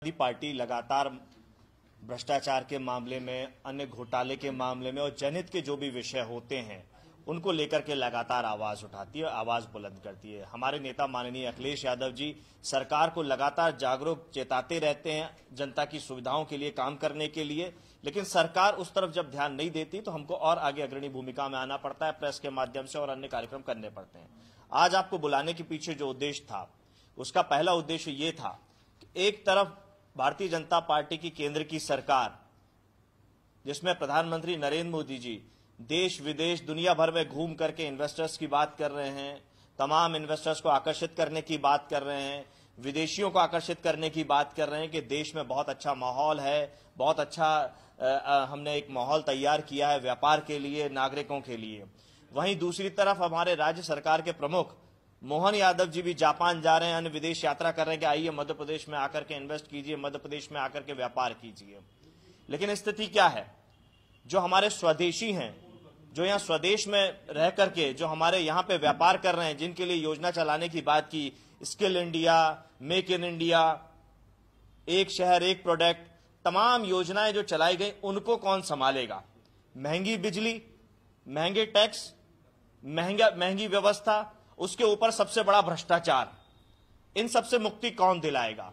Party लगातार भ्रष्टाचार के मामले में, अन्य घोटाले के मामले में और जनहित के जो भी विषय होते हैं उनको लेकर के लगातार आवाज उठाती है, आवाज बुलंद करती है। हमारे नेता माननीय अखिलेश यादव जी सरकार को लगातार जागरूक चेताते रहते हैं जनता की सुविधाओं के लिए काम करने के लिए, लेकिन सरकार उस तरफ जब ध्यान नहीं देती तो हमको और आगे अग्रणी भूमिका में आना पड़ता है, प्रेस के माध्यम से और अन्य कार्यक्रम करने पड़ते हैं। आज आपको बुलाने के पीछे जो उद्देश्य था, उसका पहला उद्देश्य ये था कि एक तरफ भारतीय जनता पार्टी की केंद्र की सरकार, जिसमें प्रधानमंत्री नरेंद्र मोदी जी देश विदेश दुनिया भर में घूम करके इन्वेस्टर्स की बात कर रहे हैं, तमाम इन्वेस्टर्स को आकर्षित करने की बात कर रहे हैं, विदेशियों को आकर्षित करने की बात कर रहे हैं कि देश में बहुत अच्छा माहौल है, बहुत अच्छा हमने एक माहौल तैयार किया है व्यापार के लिए, नागरिकों के लिए। वहीं दूसरी तरफ हमारे राज्य सरकार के प्रमुख मोहन यादव जी भी जापान जा रहे हैं, अन्य विदेश यात्रा कर रहे हैं कि आइए मध्य प्रदेश में आकर के इन्वेस्ट कीजिए, मध्य प्रदेश में आकर के व्यापार कीजिए। लेकिन स्थिति क्या है? जो हमारे स्वदेशी हैं, जो यहाँ स्वदेश में रह करके जो हमारे यहाँ पे व्यापार कर रहे हैं, जिनके लिए योजना चलाने की बात की, skill India, make in India, एक शहर एक प्रोडक्ट, तमाम योजनाएं जो चलाई गई, उनको कौन संभालेगा? महंगी बिजली, महंगे टैक्स, महंगी व्यवस्था, उसके ऊपर सबसे बड़ा भ्रष्टाचार, इन सबसे मुक्ति कौन दिलाएगा?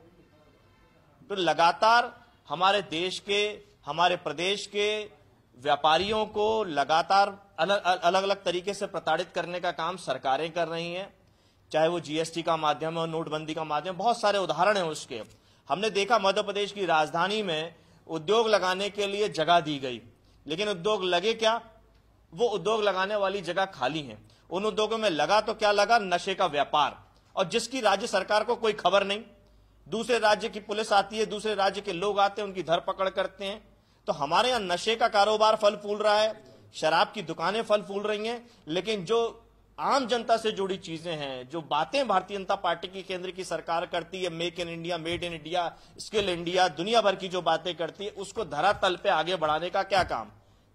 तो लगातार हमारे देश के, हमारे प्रदेश के व्यापारियों को लगातार अलग अलग तरीके से प्रताड़ित करने का काम सरकारें कर रही हैं, चाहे वो जीएसटी का माध्यम हो, नोटबंदी का माध्यम, बहुत सारे उदाहरण हैं उसके। हमने देखा मध्य प्रदेश की राजधानी में उद्योग लगाने के लिए जगह दी गई, लेकिन उद्योग लगे क्या? वो उद्योग लगाने वाली जगह खाली है। उन उद्योगों में लगा तो क्या लगा? नशे का व्यापार, और जिसकी राज्य सरकार को कोई खबर नहीं। दूसरे राज्य की पुलिस आती है, दूसरे राज्य के लोग आते हैं, उनकी धरपकड़ करते हैं। तो हमारे यहां नशे का कारोबार फल फूल रहा है, शराब की दुकानें फल फूल रही हैं, लेकिन जो आम जनता से जुड़ी चीजें हैं, जो बातें भारतीय जनता पार्टी की केंद्र की सरकार करती है, make in India, made in India, skill India, दुनिया भर की जो बातें करती है, उसको धरातल पे आगे बढ़ाने का क्या काम?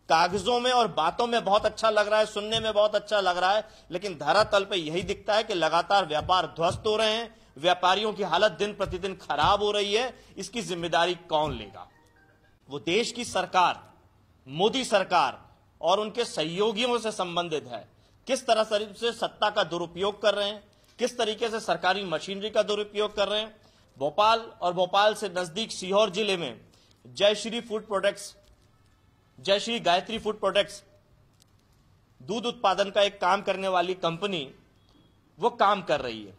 कागजों में और बातों में बहुत अच्छा लग रहा है, सुनने में बहुत अच्छा लग रहा है, लेकिन धरातल पे यही दिखता है कि लगातार व्यापार ध्वस्त हो रहे हैं, व्यापारियों की हालत दिन प्रतिदिन खराब हो रही है। इसकी जिम्मेदारी कौन लेगा? वो देश की सरकार, मोदी सरकार और उनके सहयोगियों से संबंधित है। किस तरह से सत्ता का दुरुपयोग कर रहे हैं, किस तरीके से सरकारी मशीनरी का दुरुपयोग कर रहे हैं। भोपाल और भोपाल से नजदीक सीहोर जिले में Jayshree food products, Jayshree Gayatri food products, दूध उत्पादन का एक काम करने वाली कंपनी, वो काम कर रही है।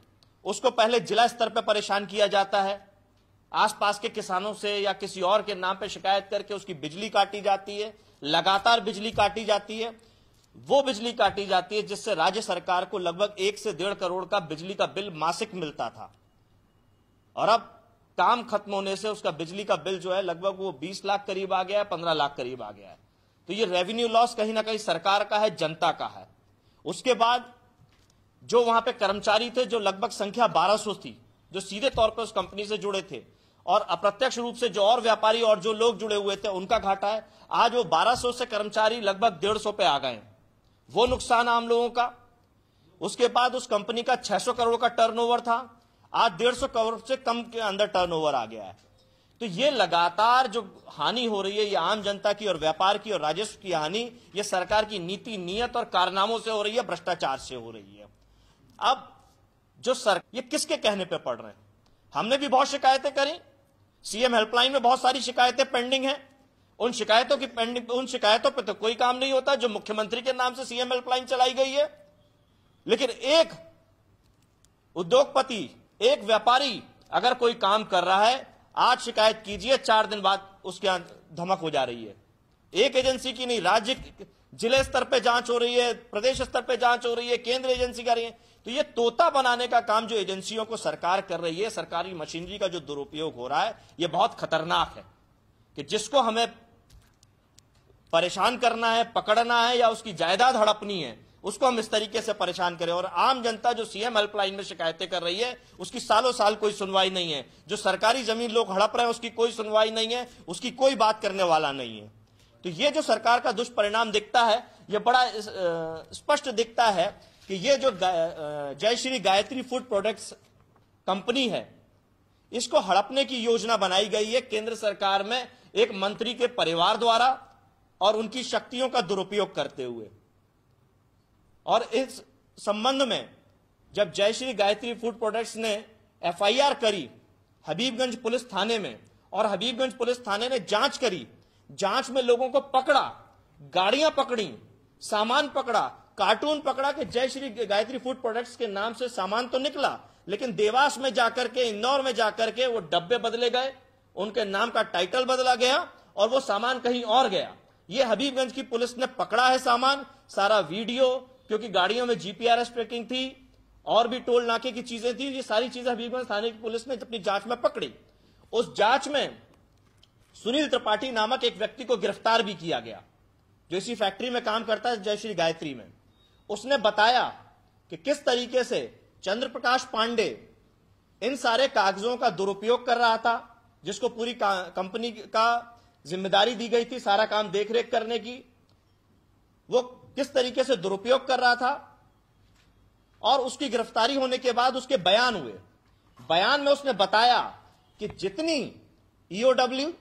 उसको पहले जिला स्तर पर परेशान किया जाता है, आसपास के किसानों से या किसी और के नाम पे शिकायत करके उसकी बिजली काटी जाती है, लगातार बिजली काटी जाती है। वो बिजली काटी जाती है जिससे राज्य सरकार को लगभग 1 से 1.5 करोड़ का बिजली का बिल मासिक मिलता था, और अब काम खत्म होने से उसका बिजली का बिल जो है लगभग वो 20 लाख करीब आ गया है, 15 लाख करीब आ गया है। तो ये रेवेन्यू लॉस कहीं ना कहीं सरकार का है, जनता का है। उसके बाद जो वहां पे कर्मचारी थे, जो लगभग संख्या 1200 थी, जो सीधे तौर पर उस कंपनी से जुड़े थे, और अप्रत्यक्ष रूप से जो और व्यापारी और जो लोग जुड़े हुए थे, उनका घाटा है। आज वो 1200 से कर्मचारी लगभग 150 पे आ गए, वो नुकसान आम लोगों का। उसके बाद उस कंपनी का 600 करोड़ का टर्नओवर था, आज 150 करोड़ से कम के अंदर टर्नओवर आ गया है। तो ये लगातार जो हानि हो रही है, ये आम जनता की और व्यापार की और राजस्व की हानि, ये सरकार की नीति, नियत और कारनामों से हो रही है, भ्रष्टाचार से हो रही है। अब जो ये किसके कहने पे पड़ रहे हैं? हमने भी बहुत शिकायतें करी, सीएम हेल्पलाइन में बहुत सारी शिकायतें पेंडिंग हैं। उन शिकायतों पे तो कोई काम नहीं होता, जो मुख्यमंत्री के नाम से सीएम हेल्पलाइन चलाई गई है। लेकिन एक उद्योगपति, एक व्यापारी अगर कोई काम कर रहा है, आज शिकायत कीजिए, 4 दिन बाद उसके यहां धमक हो जा रही है। एक एजेंसी की नहीं, राज्य जिले स्तर पे जांच हो रही है, प्रदेश स्तर पे जांच हो रही है, केंद्र एजेंसी कर रही है। तो ये तोता बनाने का काम जो एजेंसियों को सरकार कर रही है, सरकारी मशीनरी का जो दुरुपयोग हो रहा है, ये बहुत खतरनाक है। कि जिसको हमें परेशान करना है, पकड़ना है, या उसकी जायदाद हड़पनी है, उसको हम इस तरीके से परेशान करें। और आम जनता जो सीएम हेल्पलाइन में शिकायतें कर रही है, उसकी सालों साल कोई सुनवाई नहीं है। जो सरकारी जमीन लोग हड़प रहे हैं, उसकी कोई सुनवाई नहीं है, उसकी कोई बात करने वाला नहीं है। तो ये जो सरकार का दुष्परिणाम दिखता है, ये बड़ा स्पष्ट दिखता है कि ये जो Jayshree Gayatri food products company है, इसको हड़पने की योजना बनाई गई है केंद्र सरकार में एक मंत्री के परिवार द्वारा और उनकी शक्तियों का दुरुपयोग करते हुए। और इस संबंध में जब जयश्री गायत्री फूड प्रोडक्ट्स ने एफआईआर करी हबीबगंज पुलिस थाने में और हबीबगंज पुलिस थाने ने जांच करी, जांच में लोगों को पकड़ा, गाड़ियां पकड़ी, सामान पकड़ा, कार्टून पकड़ा कि जयश्री गायत्री फूड प्रोडक्ट्स के नाम से सामान तो निकला, लेकिन देवास में जाकर के, इंदौर में जाकर के वो डब्बे बदले गए, उनके नाम का टाइटल बदला गया और वो सामान कहीं और गया। ये हबीबगंज की पुलिस ने पकड़ा है सामान, सारा वीडियो, क्योंकि गाड़ियों में जीपीआरएस ट्रैकिंग थी और भी टोल नाके की चीजें थी, ये सारी चीजें हबीबगंज थाने की पुलिस ने अपनी जांच में पकड़ी। उस जांच में सुनील त्रिपाठी नामक एक व्यक्ति को गिरफ्तार भी किया गया जो इसी फैक्ट्री में काम करता है जयश्री गायत्री में। उसने बताया कि किस तरीके से चंद्र प्रकाश पांडे इन सारे कागजों का दुरुपयोग कर रहा था, जिसको पूरी कंपनी का जिम्मेदारी दी गई थी सारा काम देखरेख करने की, वो किस तरीके से दुरुपयोग कर रहा था। और उसकी गिरफ्तारी होने के बाद उसके बयान हुए। बयान में उसने बताया कि जितनी ईओडब्ल्यू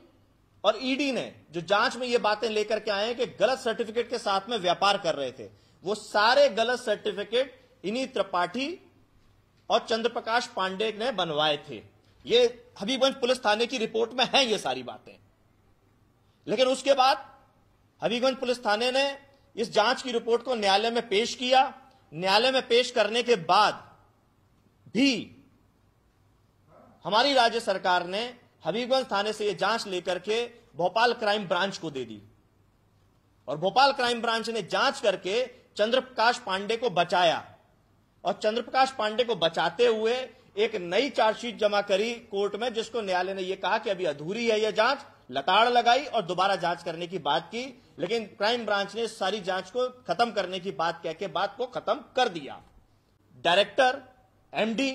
और ईडी ने जो जांच में ये बातें लेकर के आए हैं कि गलत सर्टिफिकेट के साथ में व्यापार कर रहे थे, वो सारे गलत सर्टिफिकेट इन्हीं त्रिपाठी और चंद्रप्रकाश पांडे ने बनवाए थे। ये हबीबगंज पुलिस थाने की रिपोर्ट में है ये सारी बातें। लेकिन उसके बाद हबीबगंज पुलिस थाने ने इस जांच की रिपोर्ट को न्यायालय में पेश किया। न्यायालय में पेश करने के बाद भी हमारी राज्य सरकार ने हबीबगंज थाने से यह जांच लेकर के भोपाल क्राइम ब्रांच को दे दी और भोपाल क्राइम ब्रांच ने जांच करके चंद्रप्रकाश पांडे को बचाया और चंद्रप्रकाश पांडे को बचाते हुए एक नई चार्जशीट जमा करी कोर्ट में, जिसको न्यायालय ने यह कहा कि अभी अधूरी है यह जांच, लताड़ लगाई और दोबारा जांच करने की बात की। लेकिन क्राइम ब्रांच ने सारी जांच को खत्म करने की बात कह के बात को खत्म कर दिया। डायरेक्टर एमडी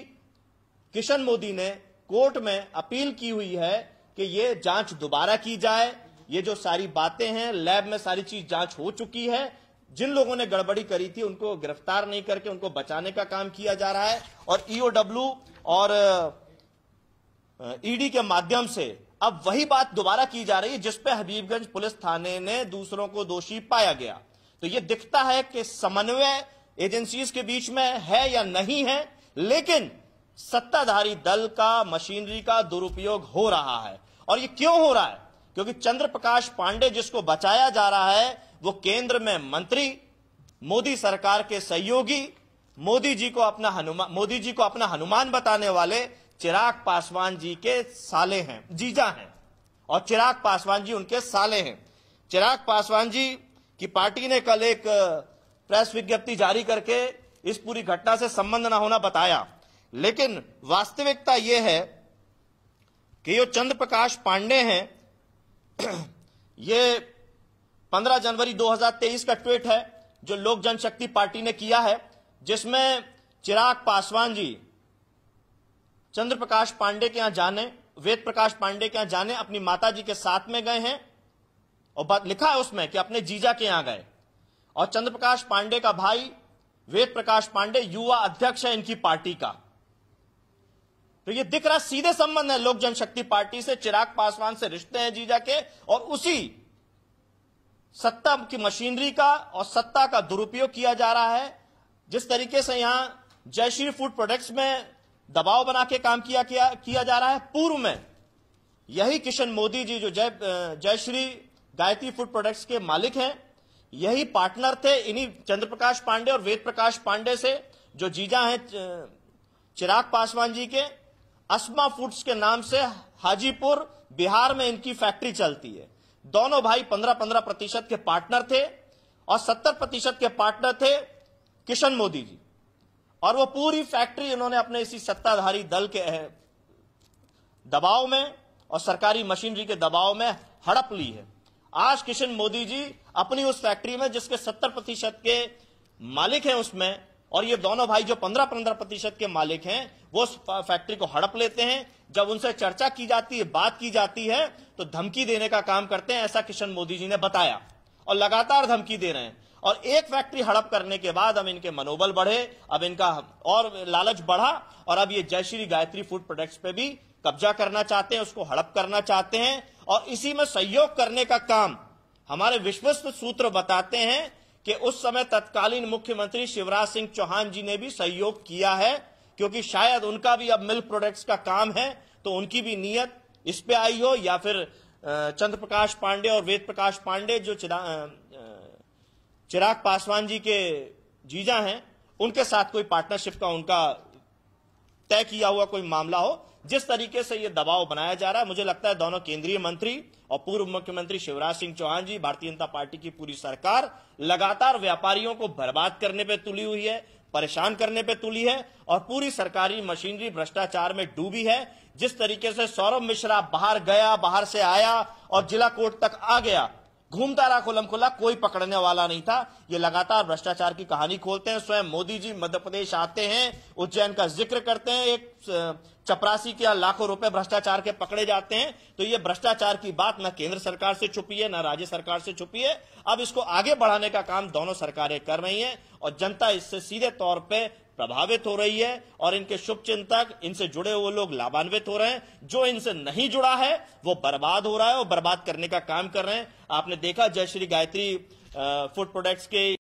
किशन मोदी ने कोर्ट में अपील की हुई है कि यह जांच दोबारा की जाए। ये जो सारी बातें हैं, लैब में सारी चीज जांच हो चुकी है, जिन लोगों ने गड़बड़ी करी थी उनको गिरफ्तार नहीं करके उनको बचाने का काम किया जा रहा है। और ईओडब्ल्यू और ईडी के माध्यम से अब वही बात दोबारा की जा रही है जिस पे हबीबगंज पुलिस थाने ने दूसरों को दोषी पाया गया। तो यह दिखता है कि समन्वय एजेंसीज के बीच में है या नहीं है, लेकिन सत्ताधारी दल का, मशीनरी का दुरुपयोग हो रहा है। और यह क्यों हो रहा है? क्योंकि चंद्रप्रकाश पांडे जिसको बचाया जा रहा है वो केंद्र में मंत्री, मोदी सरकार के सहयोगी, मोदी जी को अपना हनुमान बताने वाले चिराग पासवान जी के साले हैं, जीजा हैं, और चिराग पासवान जी उनके साले हैं। चिराग पासवान जी की पार्टी ने कल एक प्रेस विज्ञप्ति जारी करके इस पूरी घटना से संबंध न होना बताया, लेकिन वास्तविकता यह है कि ये चंद्रप्रकाश पांडे हैं, ये 15 जनवरी 2023 का ट्वीट है जो लोक जनशक्ति पार्टी ने किया है, जिसमें चिराग पासवान जी चंद्रप्रकाश पांडे के यहां जाने, वेद प्रकाश पांडे के यहां जाने अपनी माता जी के साथ में गए हैं और लिखा है उसमें कि अपने जीजा के यहां गए। और चंद्रप्रकाश पांडे का भाई वेद प्रकाश पांडे युवा अध्यक्ष है इनकी पार्टी का। तो ये दिख रहा सीधे संबंध है लोक जनशक्ति पार्टी से, चिराग पासवान से रिश्ते हैं जीजा के, और उसी सत्ता की मशीनरी का और सत्ता का दुरुपयोग किया जा रहा है। जिस तरीके से यहां जयश्री फूड प्रोडक्ट्स में दबाव बना के काम किया जा रहा है, पूर्व में यही किशन मोदी जी जो जयश्री गायत्री फूड प्रोडक्ट्स के मालिक हैं, यही पार्टनर थे इन्हीं चंद्रप्रकाश पांडे और वेद प्रकाश पांडे से, जो जीजा हैं चिराग पासवान जी के। अस्मा फूड्स के नाम से हाजीपुर बिहार में इनकी फैक्ट्री चलती है। दोनों भाई 15-15% के पार्टनर थे और 70% के पार्टनर थे किशन मोदी जी। और वो पूरी फैक्ट्री इन्होंने अपने इसी सत्ताधारी दल के दबाव में और सरकारी मशीनरी के दबाव में हड़प ली है। आज किशन मोदी जी अपनी उस फैक्ट्री में जिसके 70% के मालिक हैं उसमें, और ये दोनों भाई जो 15-15% के मालिक हैं, वो उस फैक्ट्री को हड़प लेते हैं। जब उनसे चर्चा की जाती है, बात की जाती है, तो धमकी देने का काम करते हैं, ऐसा किशन मोदी जी ने बताया, और लगातार धमकी दे रहे हैं। और एक फैक्ट्री हड़प करने के बाद अब इनके मनोबल बढ़े, अब इनका और लालच बढ़ा, और अब ये जयश्री गायत्री फूड प्रोडक्ट्स पे भी कब्जा करना चाहते हैं, उसको हड़प करना चाहते हैं। और इसी में सहयोग करने का काम हमारे विश्वस्त सूत्र बताते हैं कि उस समय तत्कालीन मुख्यमंत्री शिवराज सिंह चौहान जी ने भी सहयोग किया है, क्योंकि शायद उनका भी अब मिल्क प्रोडक्ट्स का काम है, तो उनकी भी नीयत इस पे आई हो, या फिर चंद्र प्रकाश पांडे और वेद प्रकाश पांडे जो चिराग पासवान जी के जीजा हैं, उनके साथ कोई पार्टनरशिप का उनका तय किया हुआ कोई मामला हो। जिस तरीके से यह दबाव बनाया जा रहा है, मुझे लगता है दोनों केंद्रीय मंत्री और पूर्व मुख्यमंत्री शिवराज सिंह चौहान जी, भारतीय जनता पार्टी की पूरी सरकार लगातार व्यापारियों को बर्बाद करने पे तुली हुई है, परेशान करने पे तुली है, और पूरी सरकारी मशीनरी भ्रष्टाचार में डूबी है। जिस तरीके से सौरभ मिश्रा बाहर गया, बाहर से आया और जिला कोर्ट तक आ गया, घूमता रहा खुलम खुला, कोई पकड़ने वाला नहीं था। ये लगातार भ्रष्टाचार की कहानी खोलते हैं। स्वयं मोदी जी मध्य प्रदेश आते हैं, उज्जैन का जिक्र करते हैं, एक चपरासी के लाखों रुपए भ्रष्टाचार के पकड़े जाते हैं। तो ये भ्रष्टाचार की बात न केंद्र सरकार से छुपी है, न राज्य सरकार से छुपी है। अब इसको आगे बढ़ाने का काम दोनों सरकारें कर रही हैं और जनता इससे सीधे तौर पे प्रभावित हो रही है, और इनके शुभचिंतक, इनसे जुड़े हुए लोग लाभान्वित हो रहे हैं। जो इनसे नहीं जुड़ा है वो बर्बाद हो रहा है और बर्बाद करने का काम कर रहे हैं। आपने देखा जयश्री गायत्री फूड प्रोडक्ट्स के